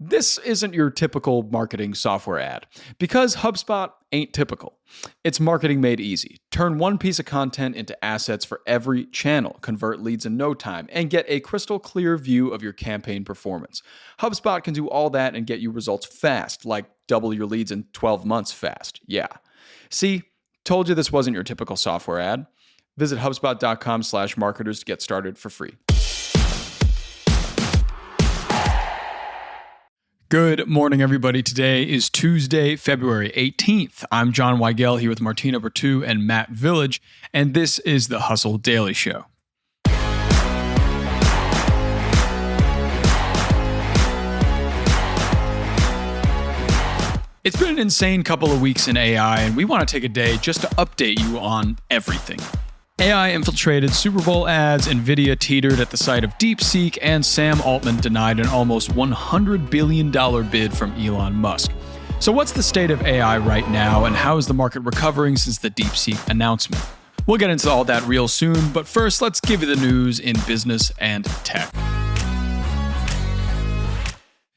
This isn't your typical marketing software ad because HubSpot ain't typical. It's marketing made easy. Turn one piece of content into assets for every channel, convert leads in no time, and get a crystal clear view of your campaign performance. HubSpot can do all that and get you results fast, like double your leads in 12 months fast. Yeah. See, told you this wasn't your typical software ad. Visit HubSpot.com/marketers to get started for free. Good morning, everybody. Today is Tuesday, February 18th. I'm Jon Weigell here with Martina Bretous and Matt Village, and this is the Hustle Daily Show. It's been an insane couple of weeks in AI, and we want to take a day just to update you on everything. AI infiltrated Superbowl ads, Nvidia teetered at the sight of DeepSeek, and Sam Altman denied an almost $100 billion bid from Elon Musk. So what's the state of AI right now, and how is the market recovering since the DeepSeek announcement? We'll get into all that real soon, but first, let's give you the news in business and tech.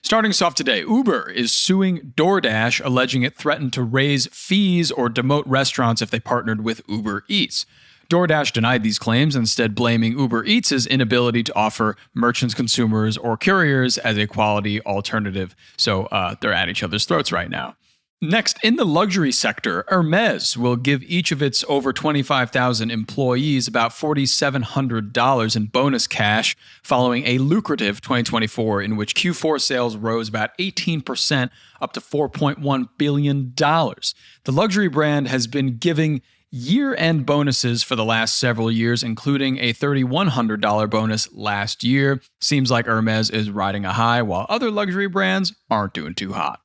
Starting us off today, Uber is suing Doordash, alleging it threatened to raise fees or demote restaurants if they partnered with Uber Eats. DoorDash denied these claims, instead blaming Uber Eats' inability to offer merchants, consumers, or couriers as a quality alternative. So they're at each other's throats right now. Next, in the luxury sector, Hermes will give each of its over 25,000 employees about $4,700 in bonus cash following a lucrative 2024 in which Q4 sales rose about 18% up to $4.1 billion. The luxury brand has been giving year-end bonuses for the last several years, including a $3,100 bonus last year. Seems like Hermes is riding a high, while other luxury brands aren't doing too hot.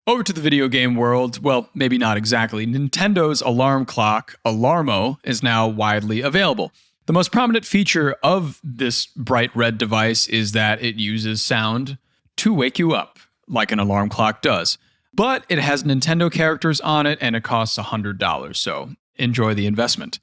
Over to the video game world, well, maybe not exactly. Nintendo's alarm clock, Alarmo, is now widely available. The most prominent feature of this bright red device is that it uses sound to wake you up, like an alarm clock does. But it has Nintendo characters on it, and it costs $100, so enjoy the investment.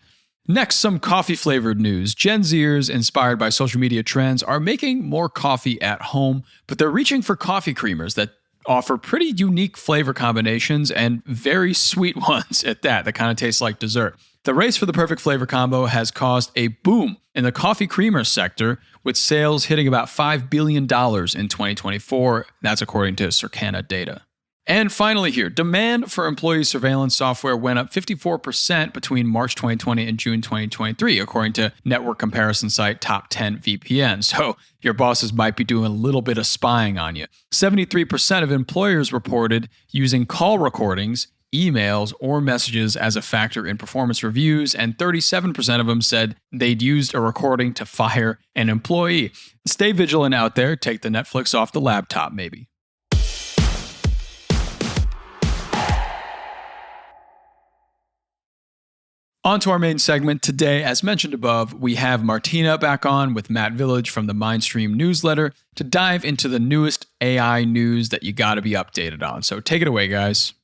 Next, some coffee-flavored news. Gen Zers, inspired by social media trends, are making more coffee at home, but they're reaching for coffee creamers that offer pretty unique flavor combinations and very sweet ones at that kind of taste like dessert. The race for the perfect flavor combo has caused a boom in the coffee creamer sector, with sales hitting about $5 billion in 2024. That's according to Circana data. And finally here, demand for employee surveillance software went up 54% between March 2020 and June 2023, according to network comparison site Top 10 VPN. So your bosses might be doing a little bit of spying on you. 73% of employers reported using call recordings, emails, or messages as a factor in performance reviews, and 37% of them said they'd used a recording to fire an employee. Stay vigilant out there. Take the Netflix off the laptop, maybe. On to our main segment today. As mentioned above, we have Martina back on with Matt Village from the Mindstream newsletter to dive into the newest AI news that you got to be updated on. So take it away, guys.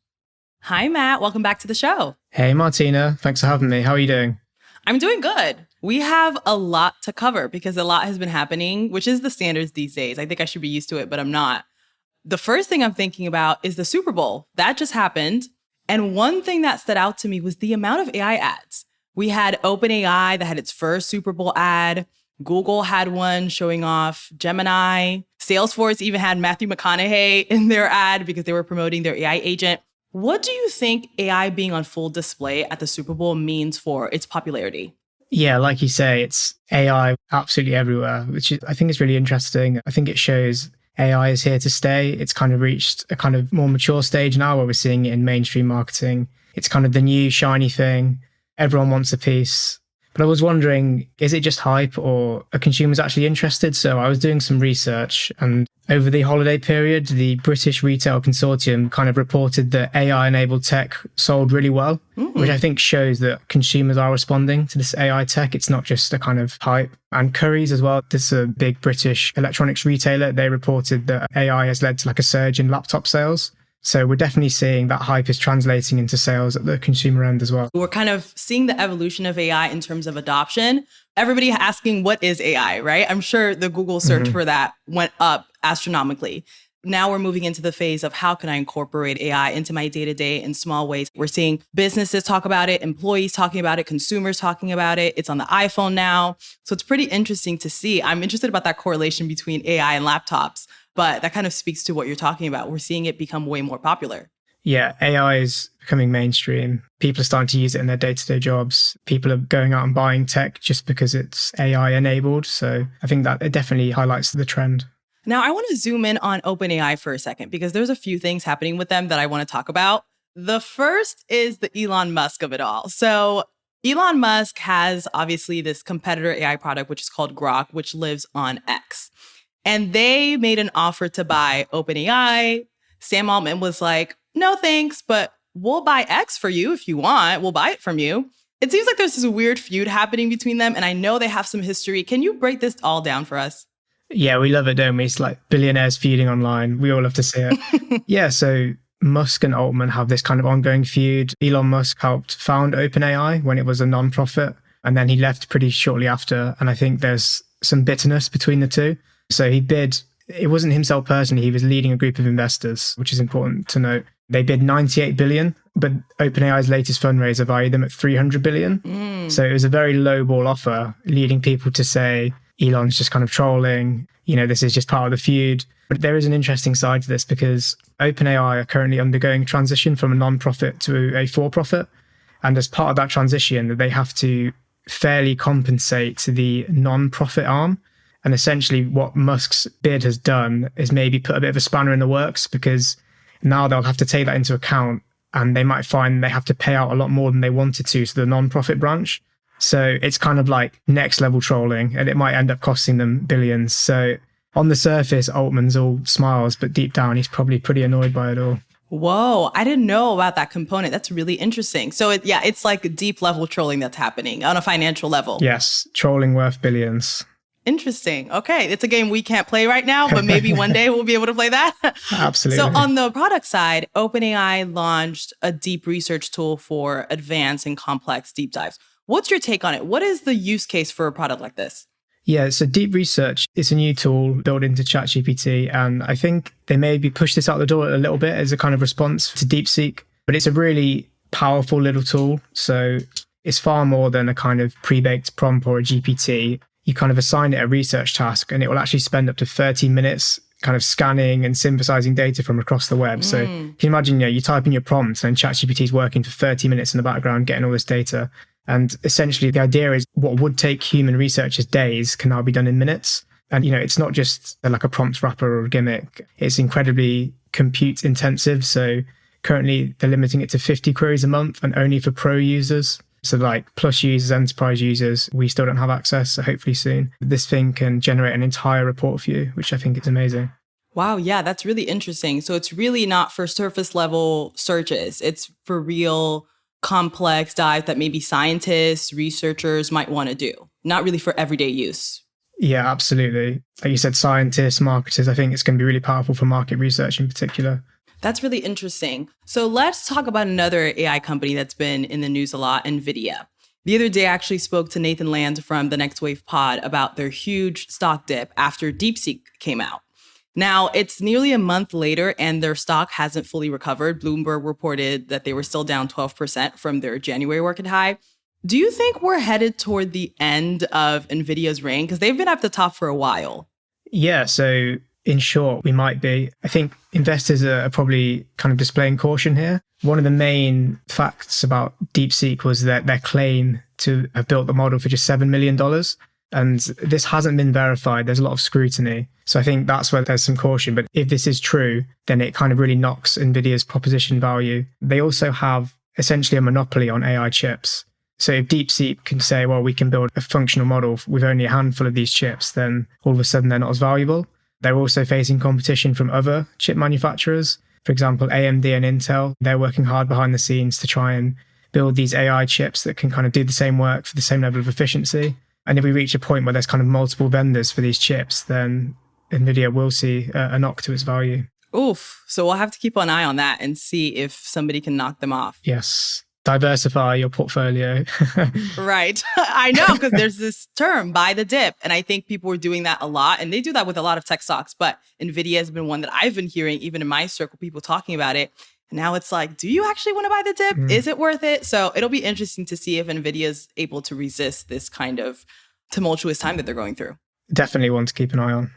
Hi, Matt. Welcome back to the show. Hey, Martina. Thanks for having me. How are you doing? I'm doing good. We have a lot to cover because a lot has been happening, which is the standards these days. I think I should be used to it, but I'm not. The first thing I'm thinking about is the Super Bowl. That just happened. And one thing that stood out to me was the amount of AI ads. We had OpenAI that had its first Super Bowl ad. Google had one showing off Gemini. Salesforce even had Matthew McConaughey in their ad because they were promoting their AI agent. What do you think AI being on full display at the Super Bowl means for its popularity? Yeah, like you say, it's AI absolutely everywhere, which I think is really interesting. I think it shows AI is here to stay. It's kind of reached a kind of more mature stage now where we're seeing it in mainstream marketing. It's kind of the new shiny thing. Everyone wants a piece. But I was wondering, is it just hype or are consumers actually interested? So I was doing some research, and over the holiday period, the British Retail Consortium kind of reported that AI-enabled tech sold really well, which I think shows that consumers are responding to this AI tech. It's not just a kind of hype. And Currys as well, this is a big British electronics retailer. They reported that AI has led to like a surge in laptop sales. So we're definitely seeing that hype is translating into sales at the consumer end as well. We're kind of seeing the evolution of AI in terms of adoption. Everybody asking, what is AI, right? I'm sure the Google search for that went up astronomically. Now we're moving into the phase of how can I incorporate AI into my day-to-day in small ways. We're seeing businesses talk about it, employees talking about it, consumers talking about it. It's on the iPhone now. So it's pretty interesting to see. I'm interested about that correlation between AI and laptops, but that kind of speaks to what you're talking about. We're seeing it become way more popular. Yeah, AI is becoming mainstream. People are starting to use it in their day-to-day jobs. People are going out and buying tech just because it's AI enabled. So I think that it definitely highlights the trend. Now, I want to zoom in on OpenAI for a second because there's a few things happening with them that I want to talk about. The first is the Elon Musk of it all. So Elon Musk has obviously this competitor AI product, which is called Grok, which lives on X. And they made an offer to buy OpenAI. Sam Altman was like, no, thanks, but we'll buy X for you if you want. We'll buy it from you. It seems like there's this weird feud happening between them. And I know they have some history. Can you break this all down for us? Yeah, we love it, don't we? It's like billionaires feuding online. We all love to see it. Yeah, so Musk and Altman have this kind of ongoing feud. Elon Musk helped found OpenAI when it was a non-profit, and then he left pretty shortly after. And I think there's some bitterness between the two. So he bid, it wasn't himself personally, he was leading a group of investors, which is important to note. They bid 98 billion, but OpenAI's latest fundraiser valued them at 300 billion. So it was a very low ball offer, leading people to say, Elon's just kind of trolling, this is just part of the feud. But there is an interesting side to this because OpenAI are currently undergoing a transition from a non-profit to a for-profit. And as part of that transition, they have to fairly compensate the non-profit arm. And essentially what Musk's bid has done is maybe put a bit of a spanner in the works because now they'll have to take that into account and they might find they have to pay out a lot more than they wanted to the non-profit branch. So it's kind of like next level trolling and it might end up costing them billions. So on the surface, Altman's all smiles, but deep down, he's probably pretty annoyed by it all. Whoa, I didn't know about that component. That's really interesting. So it's like deep level trolling that's happening on a financial level. Yes, trolling worth billions. Interesting. Okay. It's a game we can't play right now, but maybe one day we'll be able to play that. Absolutely. So on the product side, OpenAI launched a deep research tool for advanced and complex deep dives. What's your take on it? What is the use case for a product like this? Yeah, so Deep Research is a new tool built into ChatGPT. And I think they maybe pushed this out the door a little bit as a kind of response to DeepSeek. But it's a really powerful little tool. So it's far more than a kind of pre-baked prompt or a GPT. You kind of assign it a research task and it will actually spend up to 30 minutes kind of scanning and synthesizing data from across the web. So you can imagine, you type in your prompts and ChatGPT is working for 30 minutes in the background, getting all this data. And essentially the idea is what would take human researchers days can now be done in minutes. And, it's not just like a prompt wrapper or a gimmick. It's incredibly compute intensive. So currently they're limiting it to 50 queries a month and only for pro users. So like plus users, enterprise users, we still don't have access. So hopefully soon this thing can generate an entire report for you, which I think is amazing. Wow. Yeah, that's really interesting. So it's really not for surface level searches. It's for real complex dives that maybe scientists, researchers might want to do. Not really for everyday use. Yeah, absolutely. Like you said, scientists, marketers, I think it's going to be really powerful for market research in particular. That's really interesting. So let's talk about another AI company that's been in the news a lot, Nvidia. The other day, I actually spoke to Nathan Land from the Next Wave Pod about their huge stock dip after DeepSeek came out. Now, it's nearly a month later and their stock hasn't fully recovered. Bloomberg reported that they were still down 12% from their January market high. Do you think we're headed toward the end of Nvidia's reign? Because they've been at the top for a while. Yeah, so in short, we might be. I think investors are probably kind of displaying caution here. One of the main facts about DeepSeek was that their claim to have built the model for just $7 million. And this hasn't been verified. There's a lot of scrutiny. So I think that's where there's some caution. But if this is true, then it kind of really knocks NVIDIA's proposition value. They also have essentially a monopoly on AI chips. So if DeepSeek can say, well, we can build a functional model with only a handful of these chips, then all of a sudden they're not as valuable. They're also facing competition from other chip manufacturers. For example, AMD and Intel, they're working hard behind the scenes to try and build these AI chips that can kind of do the same work for the same level of efficiency. And if we reach a point where there's kind of multiple vendors for these chips, then NVIDIA will see a knock to its value. Oof. So we'll have to keep an eye on that and see if somebody can knock them off. Yes. diversify your portfolio. Right. I know, because there's this term, buy the dip. And I think people are doing that a lot. And they do that with a lot of tech stocks. But Nvidia has been one that I've been hearing, even in my circle, people talking about it. And now it's like, do you actually want to buy the dip? Is it worth it? So it'll be interesting to see if Nvidia is able to resist this kind of tumultuous time that they're going through. Definitely one to keep an eye on.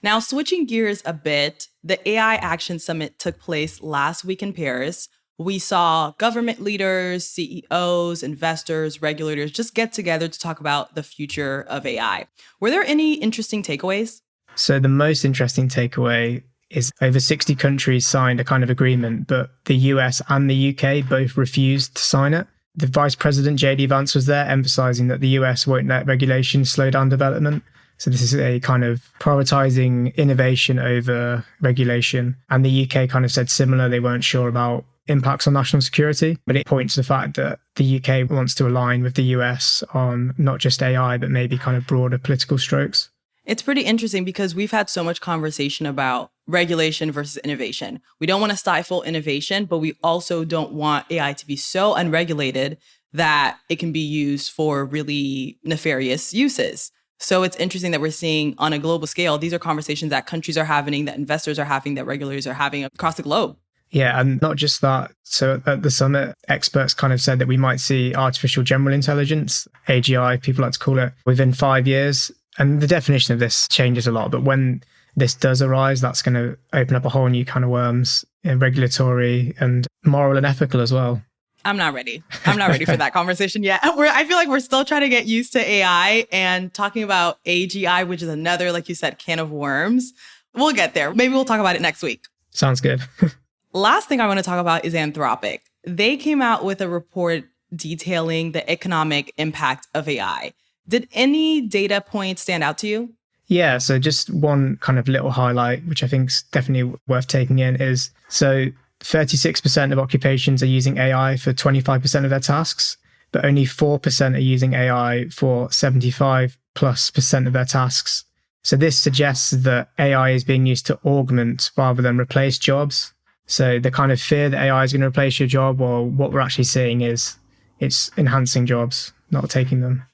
Now, switching gears a bit, the AI Action Summit took place last week in Paris. We saw government leaders, CEOs, investors, regulators just get together to talk about the future of AI. Were there any interesting takeaways? So the most interesting takeaway is over 60 countries signed a kind of agreement, but the US and the UK both refused to sign it. The Vice President, JD Vance, was there emphasizing that the US won't let regulation slow down development. So this is a kind of prioritizing innovation over regulation. And the UK kind of said similar. They weren't sure about impacts on national security, but it points to the fact that the UK wants to align with the US on not just AI, but maybe kind of broader political strokes. It's pretty interesting because we've had so much conversation about regulation versus innovation. We don't want to stifle innovation, but we also don't want AI to be so unregulated that it can be used for really nefarious uses. So it's interesting that we're seeing on a global scale, these are conversations that countries are having, that investors are having, that regulators are having across the globe. Yeah, and not just that. So at the summit, experts kind of said that we might see artificial general intelligence, AGI, people like to call it, within 5 years. And the definition of this changes a lot. But when this does arise, that's going to open up a whole new kind of worms, regulatory and moral and ethical as well. I'm not ready. I'm not ready for that conversation yet. I feel like we're still trying to get used to AI and talking about AGI, which is another, like you said, can of worms. We'll get there. Maybe we'll talk about it next week. Sounds good. Last thing I want to talk about is Anthropic. They came out with a report detailing the economic impact of AI. Did any data points stand out to you? Yeah, so just one kind of little highlight, which I think is definitely worth taking in, is so 36% of occupations are using AI for 25% of their tasks, but only 4% are using AI for 75+% of their tasks. So this suggests that AI is being used to augment rather than replace jobs. So the kind of fear that AI is going to replace your job, or what we're actually seeing is it's enhancing jobs, not taking them.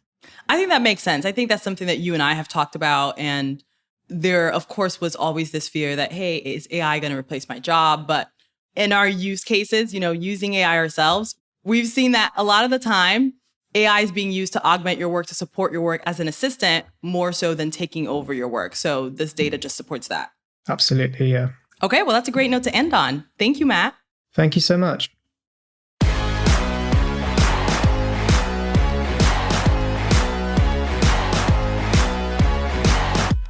I think that makes sense. I think that's something that you and I have talked about. And there, of course, was always this fear that, hey, is AI going to replace my job? But in our use cases, using AI ourselves, we've seen that a lot of the time, AI is being used to augment your work, to support your work as an assistant, more so than taking over your work. So this data just supports that. Absolutely, yeah. Okay, well, that's a great note to end on. Thank you, Matt. Thank you so much.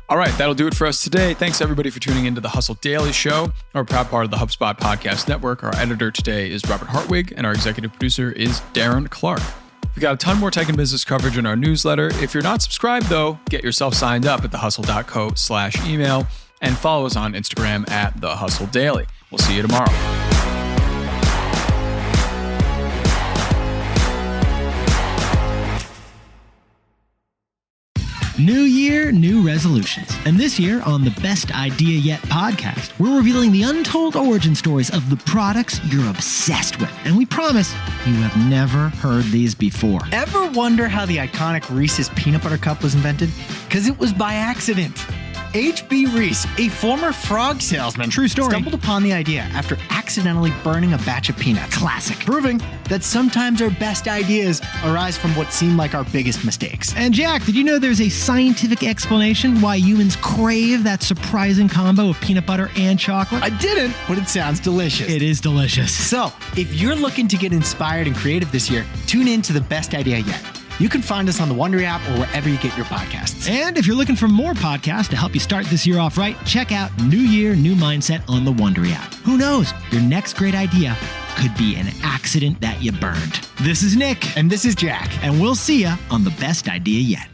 All right, that'll do it for us today. Thanks, everybody, for tuning into the Hustle Daily Show. We're a proud part of the HubSpot Podcast Network. Our editor today is Robert Hartwig, and our executive producer is Darren Clark. We've got a ton more tech and business coverage in our newsletter. If you're not subscribed, though, get yourself signed up at thehustle.co/email and follow us on Instagram at thehustledaily. We'll see you tomorrow. New year, new resolutions. And this year on the Best Idea Yet podcast, we're revealing the untold origin stories of the products you're obsessed with. And we promise you have never heard these before. Ever wonder how the iconic Reese's peanut butter cup was invented? Because it was by accident. H.B. Reese, a former frog salesman, true story, stumbled upon the idea after accidentally burning a batch of peanuts. Classic. Proving that sometimes our best ideas arise from what seem like our biggest mistakes. And Jack, did you know there's a scientific explanation why humans crave that surprising combo of peanut butter and chocolate? I didn't, but it sounds delicious. It is delicious. So, if you're looking to get inspired and creative this year, tune in to the Best Idea Yet. You can find us on the Wondery app or wherever you get your podcasts. And if you're looking for more podcasts to help you start this year off right, check out New Year, New Mindset on the Wondery app. Who knows? Your next great idea could be an accident that you burned. This is Nick. And this is Jack. And we'll see you on the Best Idea Yet.